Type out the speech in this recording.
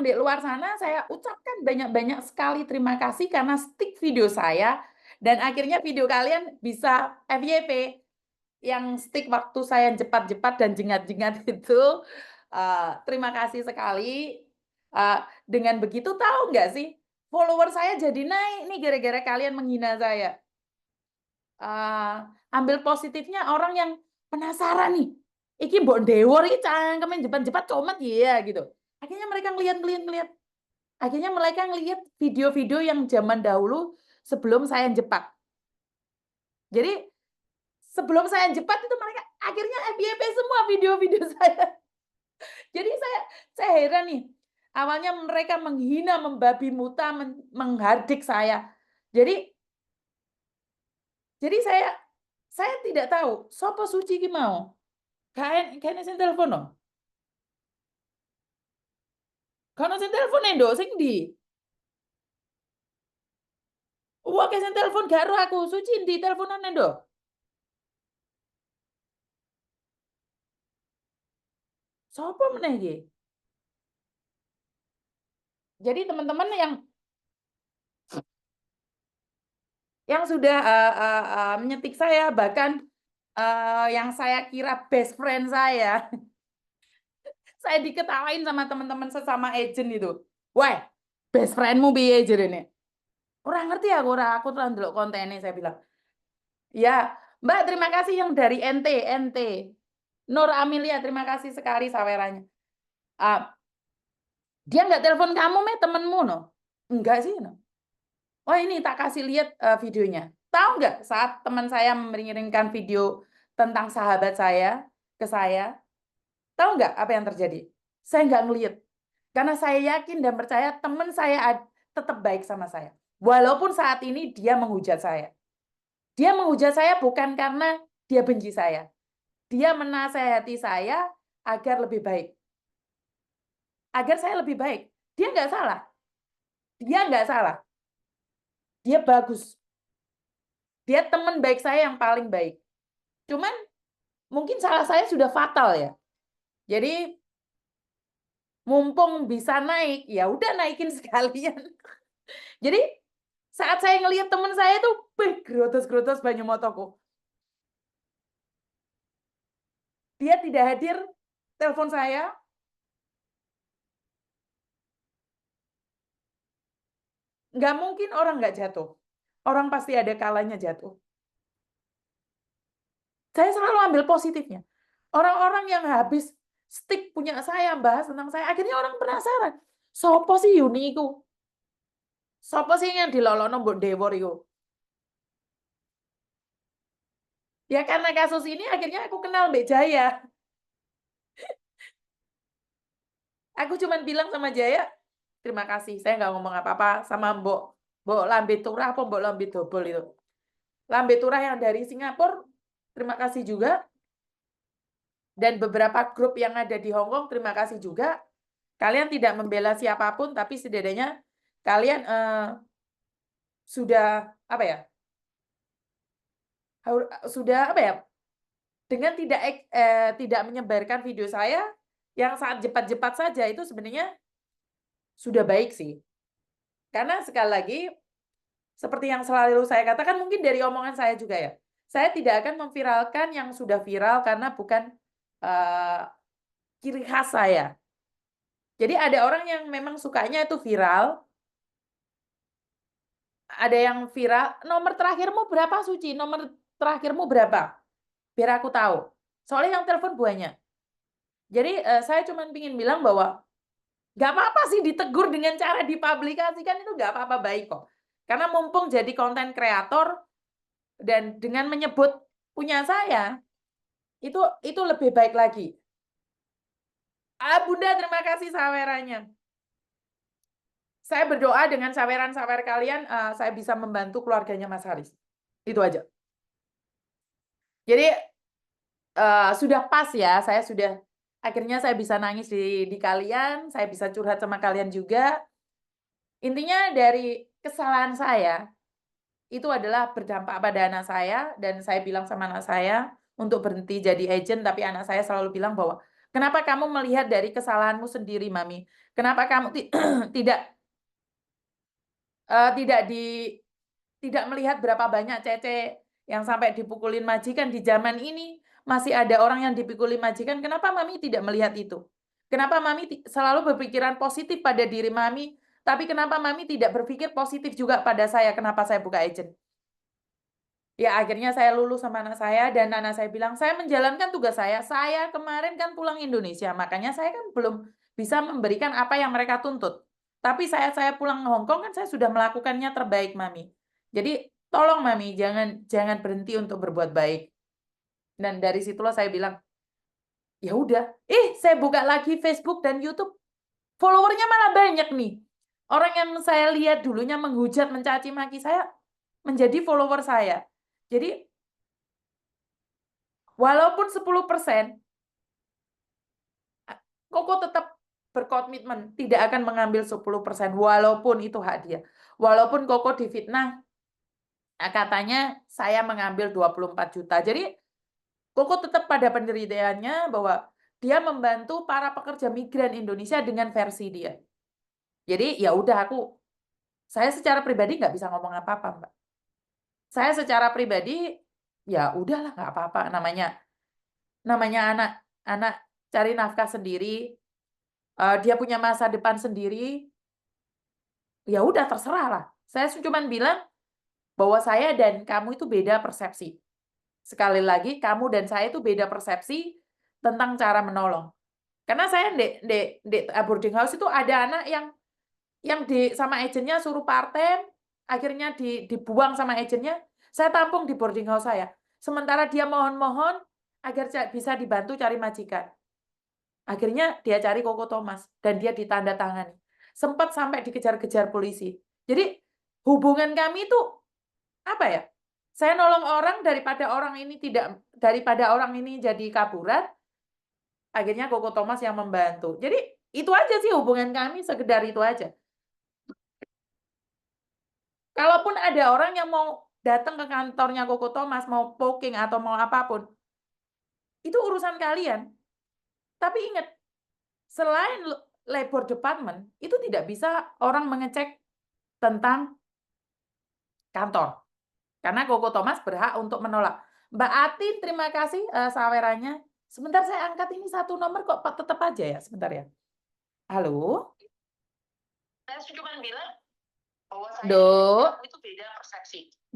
di luar sana saya ucapkan banyak-banyak sekali terima kasih karena stick video saya dan akhirnya video kalian bisa FYP. Yang stick waktu saya jepat-jepat dan jengat-jengat itu, terima kasih sekali. Dengan begitu tahu nggak sih, follower saya jadi naik nih gara-gara kalian menghina saya. Ambil positifnya orang yang penasaran nih, "Iki mbok ndewor iki cangkeme jepat-jepat comet ya?" Gitu. Akhirnya mereka ngelihat. Akhirnya mereka ngelihat video-video yang zaman dahulu sebelum saya jepat. Jadi sebelum saya jepat itu mereka akhirnya FYP semua video-video saya. Jadi saya heran nih. Awalnya mereka menghina, membabi buta, menghardik saya. Jadi saya tidak tahu sapa suci ki mau. Kae sing telepon no. Kono sing telepon ndok sing ndi? Wong sing telepon gak ero aku. Suci ndi teleponan ndok? Sapa meneh iki? Jadi teman-teman yang sudah menyetik saya, bahkan yang saya kira best friend saya, saya diketawain sama teman-teman sesama agent itu. Wah, best friendmu piye jarene? Ora ngerti aku ora ndelok kontene, saya bilang. Ya, Mbak terima kasih yang dari NT. Nur Amelia, terima kasih sekali sawerannya. Dia nggak telepon kamu, temenmu no? Enggak sih no. Oh ini tak kasih lihat videonya. Tahu nggak saat teman saya mengirimkan video tentang sahabat saya ke saya, tahu nggak apa yang terjadi? Saya nggak ngelihat. Karena saya yakin dan percaya teman saya tetap baik sama saya. Walaupun saat ini dia menghujat saya. Dia menghujat saya bukan karena dia benci saya. Dia menasehati saya agar lebih baik. Agar saya lebih baik. Dia nggak salah. Dia nggak salah. Dia bagus. Dia teman baik saya yang paling baik. Cuman mungkin salah saya sudah fatal ya. Jadi mumpung bisa naik, ya udah naikin sekalian. Jadi saat saya ngelihat teman saya itu, grotos-grotos banyu motoku. Dia tidak hadir, telepon saya. Nggak mungkin orang nggak jatuh. Orang pasti ada kalanya jatuh. Saya selalu ambil positifnya. Orang-orang yang habis stick punya saya, bahas tentang saya, akhirnya orang penasaran. Sopo sih Yuni iku? Sopo sih yang dilolono mbok Dewor iku? Ya karena kasus ini akhirnya aku kenal Mbak Jaya. Aku cuma bilang sama Jaya, terima kasih. Saya nggak ngomong apa-apa sama Mbok Lambe Turah apa Mbok Lambe Dobol itu. Lambe Turah yang dari Singapura, terima kasih juga. Dan beberapa grup yang ada di Hong Kong, terima kasih juga. Kalian tidak membela siapapun, tapi setidaknya kalian sudah apa ya? Sudah apa ya? Dengan tidak menyebarkan video saya yang saat jepat-jepat saja itu sebenarnya sudah baik sih. Karena sekali lagi seperti yang selalu saya katakan mungkin dari omongan saya juga ya. Saya tidak akan memviralkan yang sudah viral karena bukan ciri khas saya. Jadi ada orang yang memang sukanya itu viral. Ada yang viral, nomor terakhirmu berapa Suci? Nomor terakhirmu berapa? Biar aku tahu. Soalnya yang telepon banyak. Jadi saya cuma ingin bilang bahwa nggak apa-apa sih ditegur dengan cara dipublikasikan itu nggak apa-apa baik kok. Karena mumpung jadi konten kreator dan dengan menyebut punya saya itu lebih baik lagi. Bunda terima kasih sawerannya. Saya berdoa dengan saweran-sawer kalian saya bisa membantu keluarganya Mas Haris. Itu aja. Jadi sudah pas ya, akhirnya saya bisa nangis di kalian, saya bisa curhat sama kalian juga. Intinya dari kesalahan saya, itu adalah berdampak pada anak saya, dan saya bilang sama anak saya untuk berhenti jadi agent, tapi anak saya selalu bilang bahwa Kenapa kamu melihat dari kesalahanmu sendiri, Mami? Kenapa kamu tidak tidak tidak melihat berapa banyak Cece yang sampai dipukulin majikan di zaman ini, masih ada orang yang dipukuli majikan, kenapa Mami tidak melihat itu? Kenapa Mami selalu berpikiran positif pada diri Mami, tapi kenapa Mami tidak berpikir positif juga pada saya, kenapa saya buka agent? Ya akhirnya saya lulus sama anak saya, dan anak saya bilang, saya menjalankan tugas saya kemarin kan pulang Indonesia, makanya saya kan belum bisa memberikan apa yang mereka tuntut. Tapi saya pulang ke Hong Kong kan saya sudah melakukannya terbaik, Mami. Jadi tolong Mami, jangan berhenti untuk berbuat baik. Dan dari situlah saya bilang, ya udah, saya buka lagi Facebook dan YouTube, followernya malah banyak nih. Orang yang saya lihat dulunya menghujat, mencaci maki saya, menjadi follower saya. Jadi walaupun 10%, Koko tetap berkomitmen tidak akan mengambil 10%, walaupun itu hak dia. Walaupun Koko difitnah, katanya saya mengambil 24 juta. Jadi Koko tetap pada pendiriannya bahwa dia membantu para pekerja migran Indonesia dengan versi dia. Jadi ya udah, saya secara pribadi nggak bisa ngomong apa-apa, Mbak. Saya secara pribadi ya udahlah, nggak apa-apa, namanya anak cari nafkah sendiri, dia punya masa depan sendiri, ya udah terserah lah. Saya cuma bilang bahwa saya dan kamu itu beda persepsi. Sekali lagi, kamu dan saya itu beda persepsi tentang cara menolong. Karena saya di boarding house itu ada anak yang sama agennya suruh part-time, akhirnya dibuang sama agennya, saya tampung di boarding house saya. Sementara dia mohon-mohon agar bisa dibantu cari majikan. Akhirnya dia cari Koko Thomas dan dia ditandatangani. Sempat sampai dikejar-kejar polisi. Jadi hubungan kami itu apa ya? Saya nolong orang daripada orang ini jadi kaburan, akhirnya Koko Thomas yang membantu. Jadi itu aja sih hubungan kami, sekedar itu aja. Kalaupun ada orang yang mau datang ke kantornya Koko Thomas, mau poking atau mau apapun, itu urusan kalian. Tapi ingat, selain labor department, itu tidak bisa orang mengecek tentang kantor. Karena Koko Thomas berhak untuk menolak. Mbak Atin, terima kasih sawerannya. Sebentar saya angkat ini satu nomor kok tetap aja ya, sebentar ya. Halo? Saya cuma bilang bahwa saya itu beda persepsi.